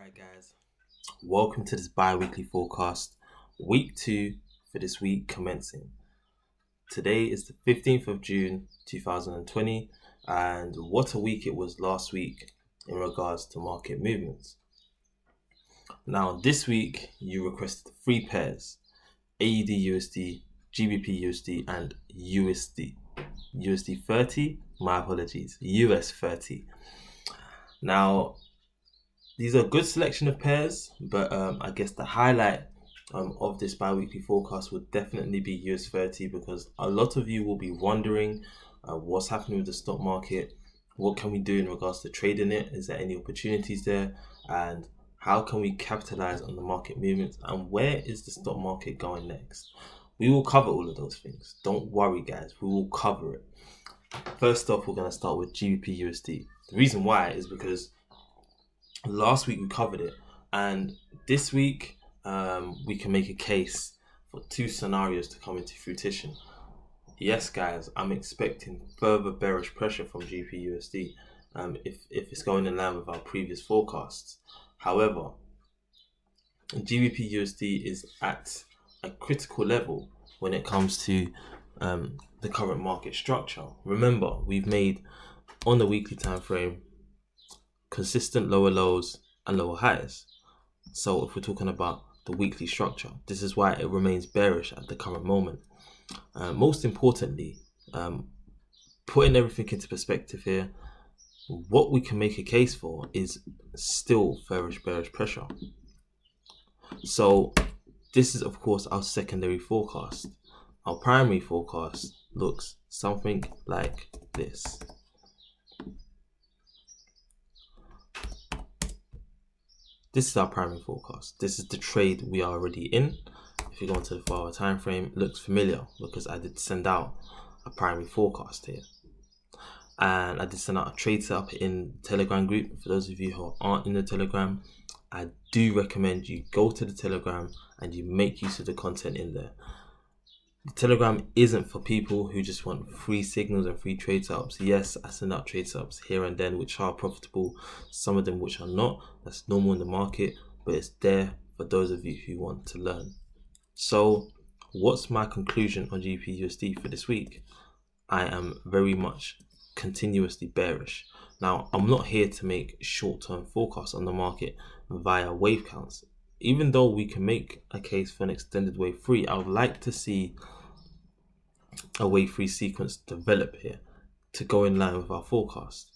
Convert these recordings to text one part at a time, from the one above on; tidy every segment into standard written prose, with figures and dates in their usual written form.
Alright, guys, welcome to this bi-weekly forecast. Week 2 for this week commencing. Today is the 15th of June 2020, and what a week it was last week in regards to market movements. Now, this week you requested 3 pairs: AUD USD, GBP USD, and USD 30. My apologies, US 30. Now, these are a good selection of pairs, but I guess the highlight of this bi-weekly forecast would definitely be US 30, because a lot of you will be wondering what's happening with the stock market, what can we do in regards to trading it, is there any opportunities there, and how can we capitalize on the market movements, and where is the stock market going next. We will cover all of those things. Don't worry, guys, we will cover it. First off, we're going to start with GBP USD. The reason why is because last week we covered it, and this week we can make a case for 2 scenarios to come into fruition. Yes, guys, I'm expecting further bearish pressure from GBP USD if it's going in line with our previous forecasts. However, GBP USD is at a critical level when it comes to the current market structure. Remember, we've made on the weekly time frame consistent lower lows and lower highs. So if we're talking about the weekly structure, this is why it remains bearish at the current moment. Most importantly, putting everything into perspective here, what we can make a case for is still bearish pressure. So this is of course our secondary forecast. Our primary forecast looks something like this. This is our primary forecast. This is the trade we are already in. If you go into the 4-hour time frame, it looks familiar because I did send out a primary forecast here. And I did send out a trade setup in the Telegram group. For those of you who aren't in the Telegram, I do recommend you go to the Telegram and you make use of the content in there. The Telegram isn't for people who just want free signals and free trade setups. Yes, I send out trade setups here and then which are profitable, some of them which are not. That's normal in the market, but it's there for those of you who want to learn. So what's my conclusion on GBP USD for this week? I am very much continuously bearish. Now, I'm not here to make short-term forecasts on the market via wave counts. Even though we can make a case for an extended wave 3, I would like to see a wave 3 sequence develop here to go in line with our forecast.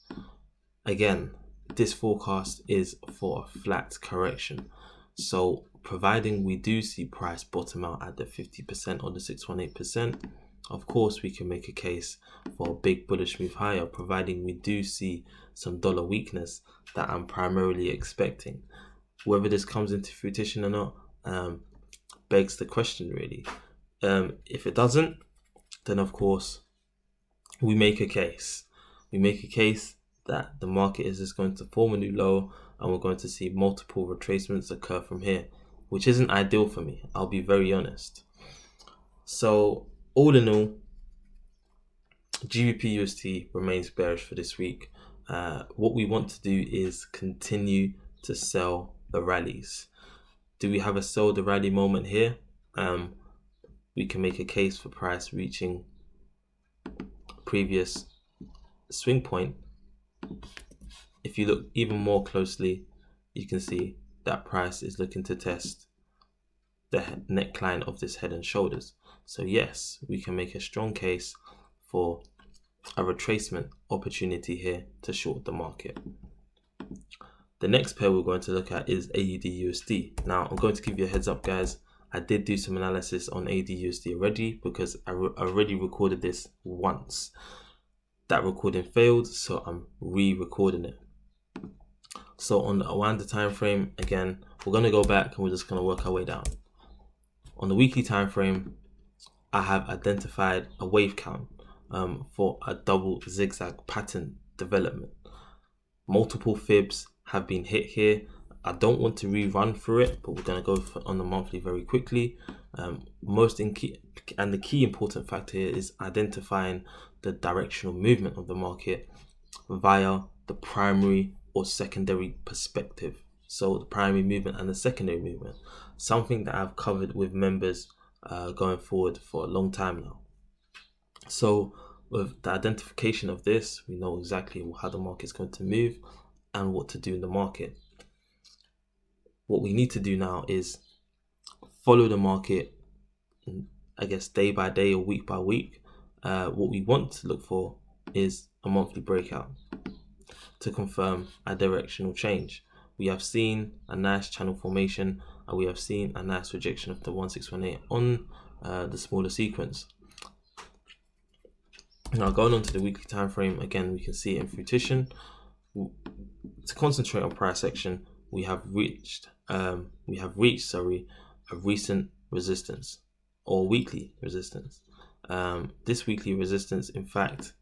Again, this forecast is for a flat correction. So providing we do see price bottom out at the 50% or the 618%, of course we can make a case for a big bullish move higher, providing we do see some dollar weakness that I'm primarily expecting. Whether this comes into fruition or not begs the question, really. If it doesn't, then of course we make a case. We make a case that the market is just going to form a new low and we're going to see multiple retracements occur from here, which isn't ideal for me, I'll be very honest. So all in all, GBP USD remains bearish for this week. What we want to do is continue to sell the rallies. Do we have a sell the rally moment here? We can make a case for price reaching previous swing point. If you look even more closely, you can see that price is looking to test the neckline of this head and shoulders. So yes, we can make a strong case for a retracement opportunity here to short the market. The next pair we're going to look at is AUD USD. Now, I'm going to give you a heads up, guys. I did do some analysis on AUD USD already because I already recorded this once. That recording failed, so I'm re-recording it. So on the Awanda time frame, again, we're going to go back and we're just going to work our way down. On the weekly time frame, I have identified a wave count for a double zigzag pattern development. Multiple fibs have been hit here. I don't want to rerun through it, but we're going to go on the monthly very quickly. The key important factor here is identifying the directional movement of the market via the primary or secondary perspective. So the primary movement and the secondary movement, something that I've covered with members going forward for a long time now. So with the identification of this, we know exactly how the market's going to move and what to do in the market. What we need to do now is follow the market, I guess, day by day or week by week. What we want to look for is a monthly breakout to confirm a directional change. We have seen a nice channel formation and we have seen a nice rejection of the 1618 on the smaller sequence. Now going on to the weekly time frame, again we can see in fruition. To concentrate on price action, we have reached a recent resistance or weekly resistance. This weekly resistance, in fact,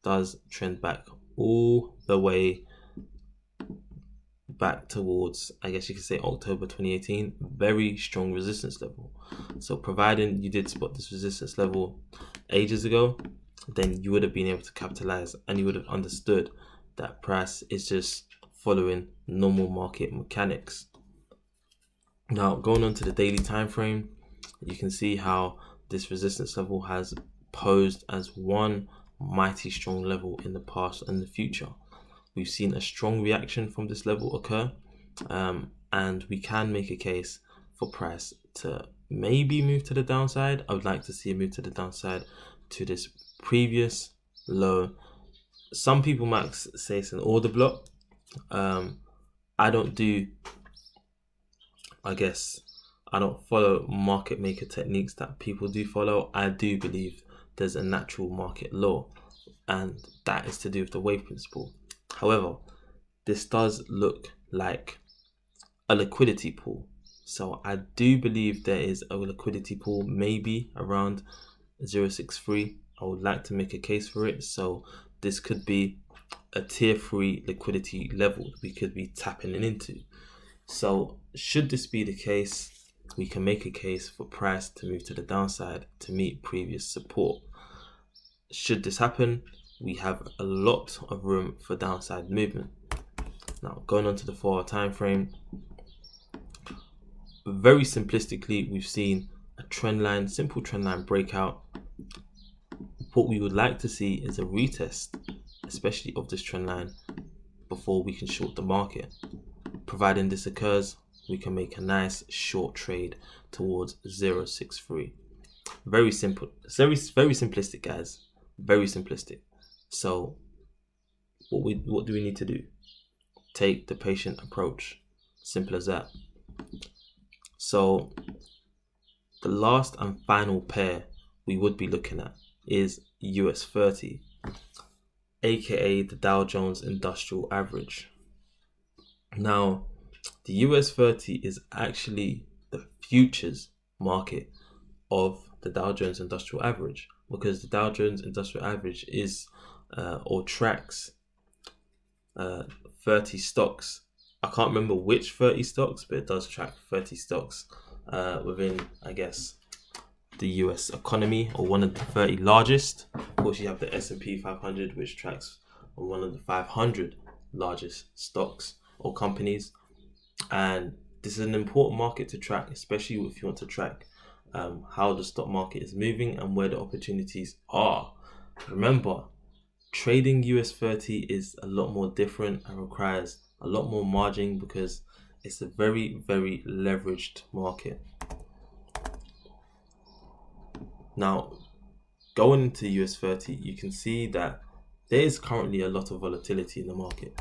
does trend back all the way back towards, I guess you could say, October 2018. Very strong resistance level. So providing you did spot this resistance level ages ago, then you would have been able to capitalize and you would have understood that price is just following normal market mechanics. Now going on to the daily time frame, you can see how this resistance level has posed as one mighty strong level in the past and the future. We've seen a strong reaction from this level occur, and we can make a case for price to maybe move to the downside. I would like to see a move to the downside to this previous low. Some people might say it's an order block. I don't follow market maker techniques that people do follow. I do believe there's a natural market law, and that is to do with the wave principle. However, this does look like a liquidity pool. So I do believe there is a liquidity pool maybe around 0.63. I would like to make a case for it. So this could be a tier 3 liquidity level we could be tapping into. So should this be the case, we can make a case for price to move to the downside to meet previous support. Should this happen, we have a lot of room for downside movement. Now going on to the 4-hour time frame, very simplistically, we've seen a trend line, simple trend line breakout. What we would like to see is a retest, especially of this trend line, before we can short the market. Providing this occurs, we can make a nice short trade towards 0.63. Very simple, very simplistic, guys. Very simplistic. So what do we need to do? Take the patient approach. Simple as that. So the last and final pair we would be looking at is US 30, aka the Dow Jones Industrial Average. Now, the US 30 is actually the futures market of the Dow Jones Industrial Average, because the Dow Jones Industrial Average is or tracks 30 stocks. I can't remember which 30 stocks, but it does track 30 stocks within, I guess, the US economy, or one of the 30 largest. Of course, you have the S&P 500, which tracks one of the 500 largest stocks or companies. And this is an important market to track, especially if you want to track how the stock market is moving and where the opportunities are. Remember, trading US 30 is a lot more different and requires a lot more margin because it's a very, very leveraged market. Now, going into US 30, you can see that there is currently a lot of volatility in the market.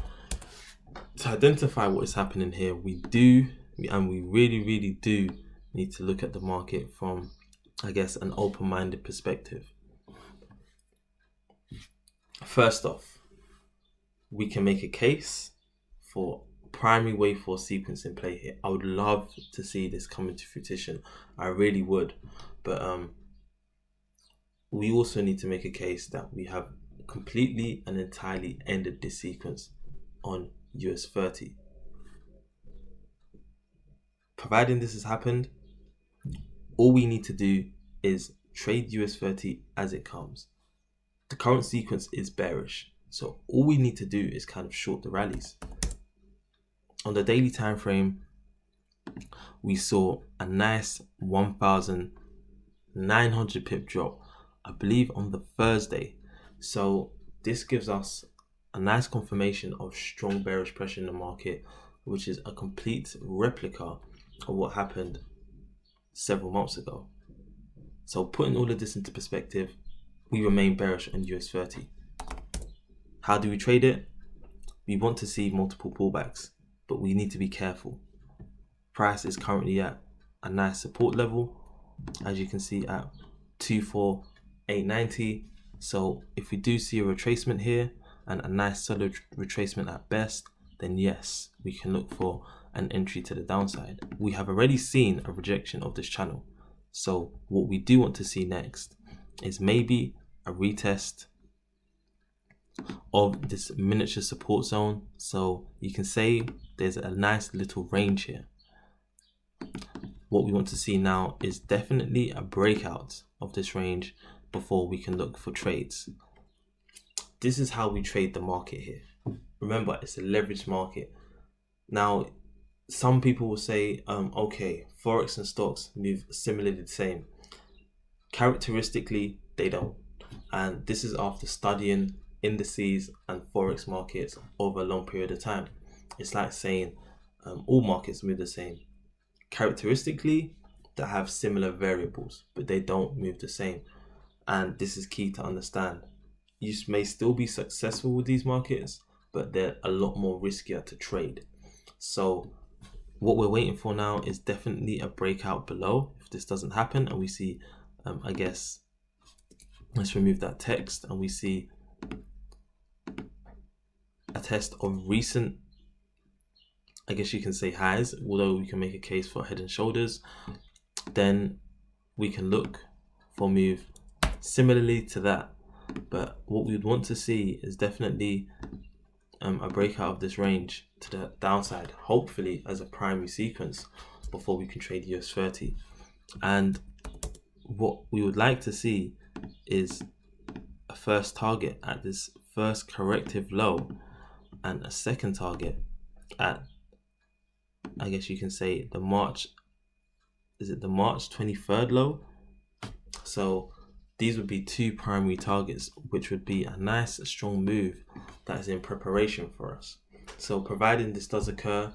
To identify what is happening here, we really, really do need to look at the market from, I guess, an open-minded perspective. First off, we can make a case for primary wave 4 sequence in play here. I would love to see this come into fruition. I really would. But we also need to make a case that we have completely and entirely ended this sequence on US 30. Providing this has happened, all we need to do is trade US 30 as it comes. The current sequence is bearish, so all we need to do is kind of short the rallies. On the daily time frame, we saw a nice 1,900 pip drop, I believe on the Thursday. So this gives us a nice confirmation of strong bearish pressure in the market, which is a complete replica of what happened several months ago. So putting all of this into perspective, we remain bearish on US 30. How do we trade it? We want to see multiple pullbacks, but we need to be careful. Price is currently at a nice support level, as you can see at 24,890. So if we do see a retracement here and a nice solid retracement at best, then yes, we can look for an entry to the downside. We have already seen a rejection of this channel. So what we do want to see next is maybe a retest of this miniature support zone. So you can say there's a nice little range here. What we want to see now is definitely a breakout of this range before we can look for trades. This is how we trade the market here. Remember, it's a leveraged market. Now, some people will say, okay, Forex and stocks move similarly the same. Characteristically, they don't. And this is after studying indices and Forex markets over a long period of time. It's like saying all markets move the same. Characteristically, they have similar variables, but they don't move the same. And this is key to understand. You may still be successful with these markets, but they're a lot more riskier to trade. So what we're waiting for now is definitely a breakout below. If this doesn't happen and we see, I guess, let's remove that text, and we see a test of recent, I guess you can say, highs, although we can make a case for head and shoulders, then we can look for move similarly to that. But what we would want to see is definitely a breakout of this range to the downside, hopefully as a primary sequence, before we can trade US 30. And what we would like to see is a first target at this first corrective low and a second target at, I guess you can say, the March 23rd low. So these would be two primary targets, which would be a nice strong move that is in preparation for us. So providing this does occur,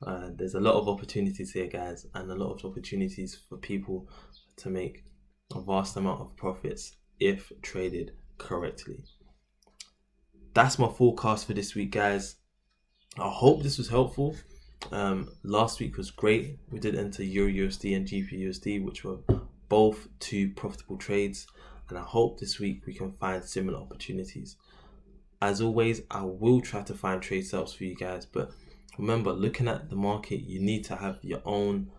there's a lot of opportunities here, guys, and a lot of opportunities for people to make a vast amount of profits if traded correctly. That's my forecast for this week, guys. I hope this was helpful. Last week was great. We did enter EURUSD and GBPUSD, which were both two profitable trades, and I hope this week we can find similar opportunities. As always, I will try to find trade setups for you guys, but remember, looking at the market, you need to have your own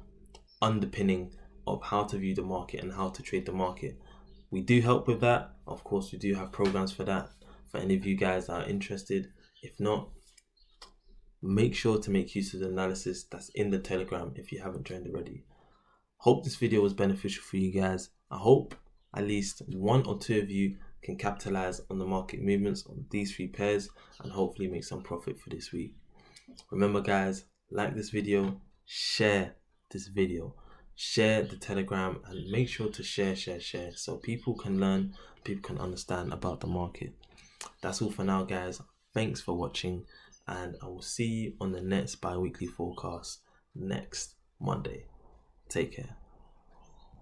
underpinning of how to view the market and how to trade the market. We do help with that. Of course, we do have programs for that for any of you guys that are interested. If not, make sure to make use of the analysis that's in the Telegram if you haven't joined already. Hope this video was beneficial for you guys. I hope at least one or two of you can capitalize on the market movements on these three pairs and hopefully make some profit for this week. Remember, guys, like this video, share this video, share the Telegram, and make sure to share so people can learn, people can understand about the market. That's all for now, guys. Thanks for watching, and I will see you on the next bi-weekly forecast next Monday. Take care.